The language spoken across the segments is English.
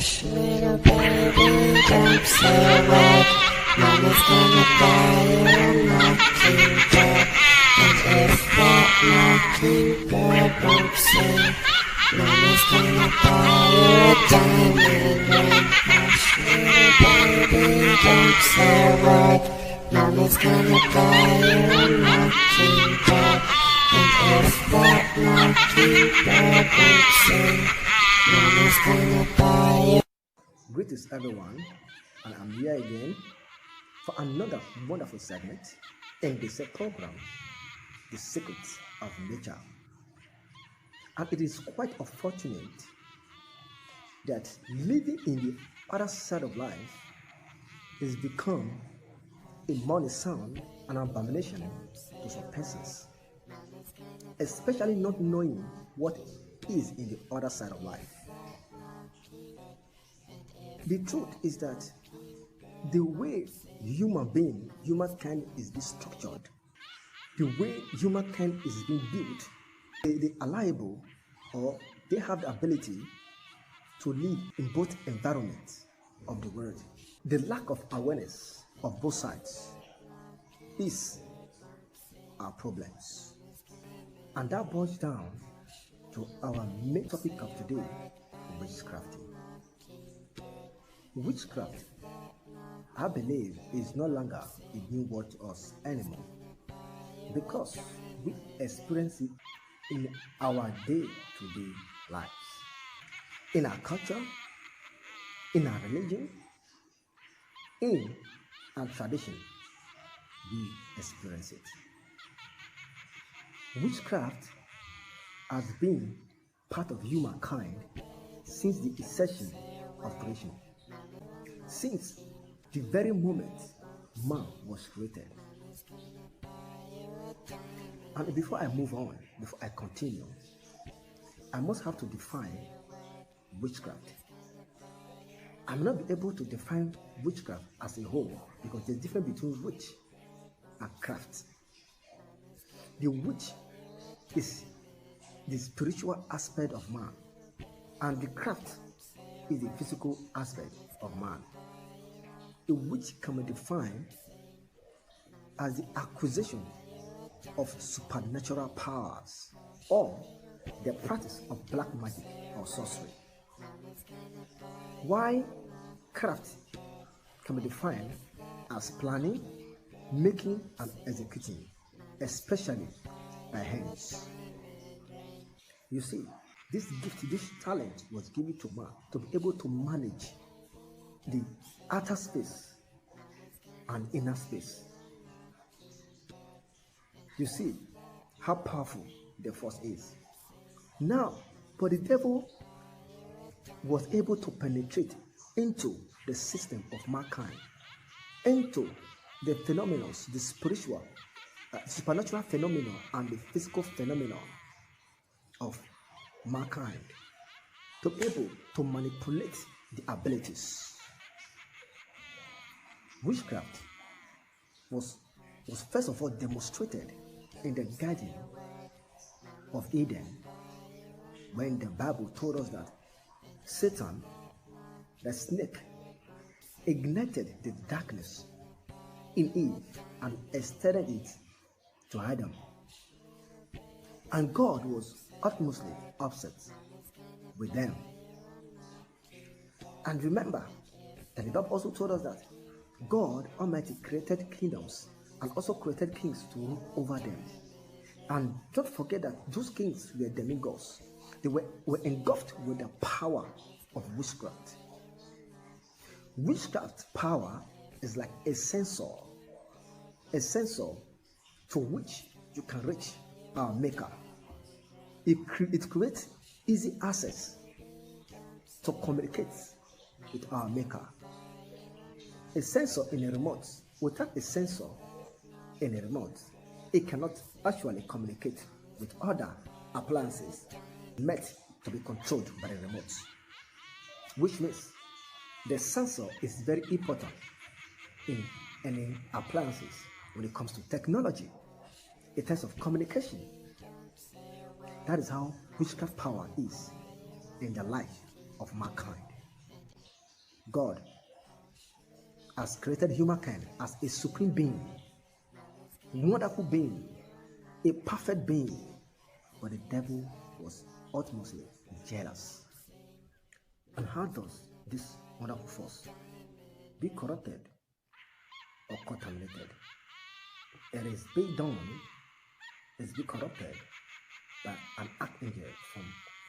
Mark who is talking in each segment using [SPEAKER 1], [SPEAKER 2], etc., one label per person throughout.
[SPEAKER 1] Hush, little baby, don't say a word. Mama's gonna buy you a mockingbird. And if that mockingbird won't sing, Mama's gonna buy you a diamond ring. Hush, little baby, don't say a word. Mama's gonna buy you a mockingbird. And if that mockingbird won't sing, Mama's gonna buy you.
[SPEAKER 2] Greetings everyone, and I'm here again for another wonderful segment in this program, The Secrets of Nature. And it is quite unfortunate that living in the other side of life has become a money sound and abomination to some persons, especially not knowing what is in the other side of life. The truth is that the way humankind is being structured, the way humankind is being built, they are liable, or they have the ability to live in both environments of the world. The lack of awareness of both sides is our problems. And that boils down to our main topic of today, witchcraft. Witchcraft, I believe, is no longer a new word to us anymore, because we experience it in our day-to-day lives, in our culture, in our religion, in our tradition. We experience it. Witchcraft has been part of humankind since the inception of creation, since the very moment man was created. And before I move on, before I continue, I must have to define witchcraft. I'm not able to define witchcraft as a whole, because there's a difference between witch and craft. The witch is the spiritual aspect of man, and the craft is the physical aspect of man. A witch can be defined as the acquisition of supernatural powers, or the practice of black magic or sorcery. While craft can be defined as planning, making, and executing, especially by hands. You see, this gift, this talent was given to man to be able to manage the outer space and inner space. You see how powerful the force is. Now, but the devil was able to penetrate into the system of mankind, into the phenomena, the spiritual, supernatural phenomena, and the physical phenomena of mankind, to be able to manipulate the abilities. Witchcraft was first of all demonstrated in the Garden of Eden, when the Bible told us that Satan, the snake, ignited the darkness in Eve and extended it to Adam. And God was utmostly upset with them. And remember that the Bible also told us that God Almighty created kingdoms and also created kings to rule over them. And don't forget that those kings were demigods. They were engulfed with the power of witchcraft. Witchcraft power is like a sensor to which you can reach our maker. It creates easy access to communicate with our maker. A sensor in a remote, without a sensor in a remote, it cannot actually communicate with other appliances meant to be controlled by the remote. Which means the sensor is very important in any appliances when it comes to technology, in terms of communication. That is how witchcraft power is in the life of mankind. God has created humankind as a supreme being, wonderful being, a perfect being, but the devil was ultimately jealous. And how does this wonderful force be corrupted or contaminated? It is being done, it's be corrupted by an archangel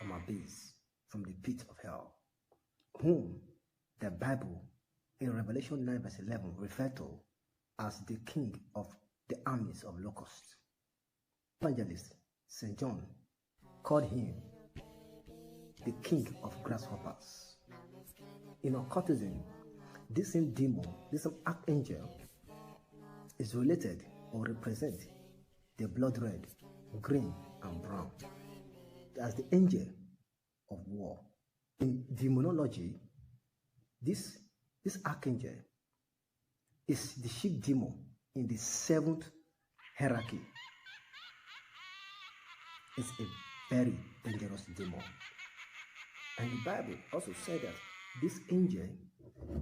[SPEAKER 2] from abyss, from the pit of hell, whom the Bible in Revelation 9 verse 11 referred to as the king of the armies of locusts. Evangelist St. John called him the king of grasshoppers. In occultism, this same demon, this same archangel, is related or represent the blood red, green, and brown as the angel of war. In demonology, this archangel is the chief demon in the 7th hierarchy. It's a very dangerous demon. And the Bible also said that this angel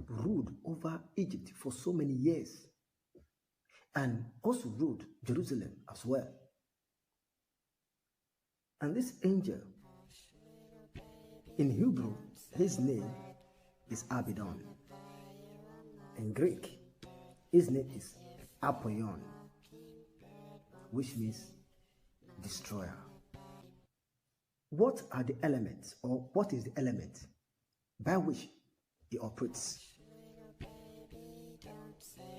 [SPEAKER 2] ruled over Egypt for so many years and also ruled Jerusalem as well. And this angel, in Hebrew, his name is Abaddon. In Greek, his name is Apollyon, which means destroyer. What are the elements, or what is the element by which he operates?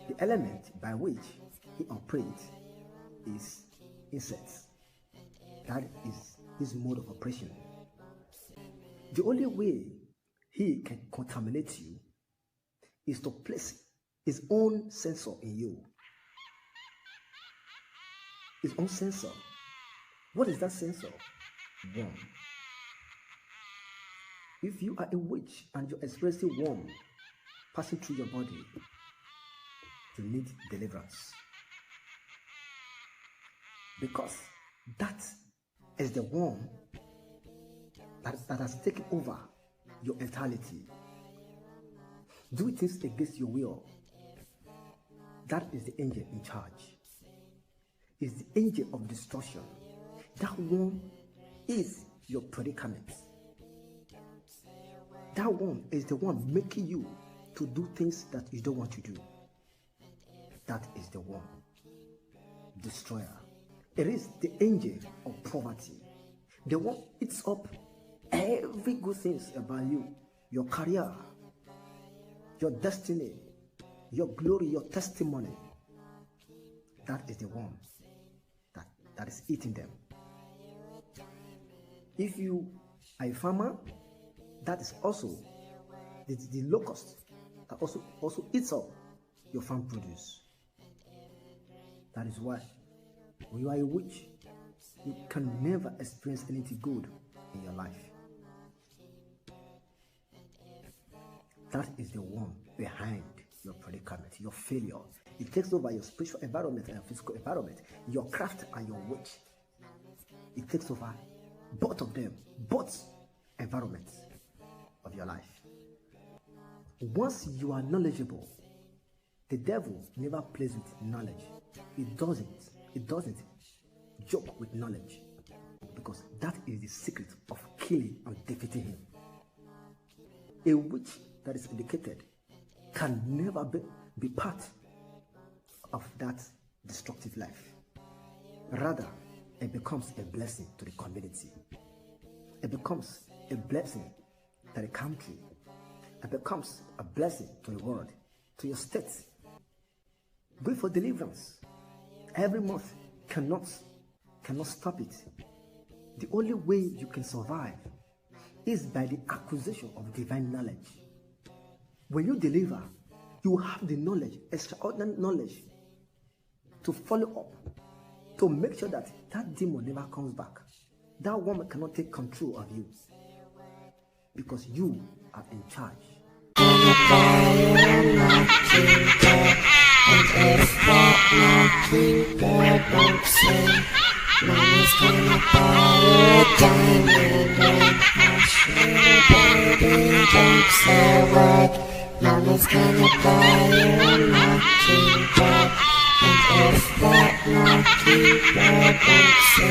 [SPEAKER 2] The element by which he operates is insects. That is his mode of operation. The only way he can contaminate you is to place his own sensor in you. His own sensor. What is that sensor? Worm. If you are a witch and you're experiencing worm passing through your body, you need deliverance. Because that is the worm that has taken over your entirety. Do things against your will. That is the angel in charge. It's the angel of destruction. That one is your predicament. That one is the one making you to do things that you don't want to do. That is the one. Destroyer. It is the angel of poverty. The one eats up every good things about you, your career, your destiny, your glory, your testimony. That is the one that is eating them. If you are a farmer, that is also the locust that also eats up your farm produce. That is why when you are a witch, you can never experience anything good in your life. That is the one behind your predicament, your failure. It takes over your spiritual environment and your physical environment, your craft and your witch. It takes over both of them, both environments of your life. Once you are knowledgeable, the devil never plays with knowledge. It doesn't joke with knowledge, because that is the secret of killing and defeating him. A witch that is educated can never be part of that destructive life. Rather, it becomes a blessing to the community. It becomes a blessing to the country. It becomes a blessing to the world, to your state. Go for deliverance. Every month cannot stop it. The only way you can survive is by the acquisition of divine knowledge. When you deliver, you have the knowledge, extraordinary knowledge, to follow up, to make sure that that demon never comes back. That woman cannot take control of you, because you are in charge.
[SPEAKER 1] And if that knocking door won't sing, Mama's gonna buy you a diamond ring. Hush, little baby, don't say a word. Mama's gonna buy you a mockingbird, and if that mockingbird won't sing,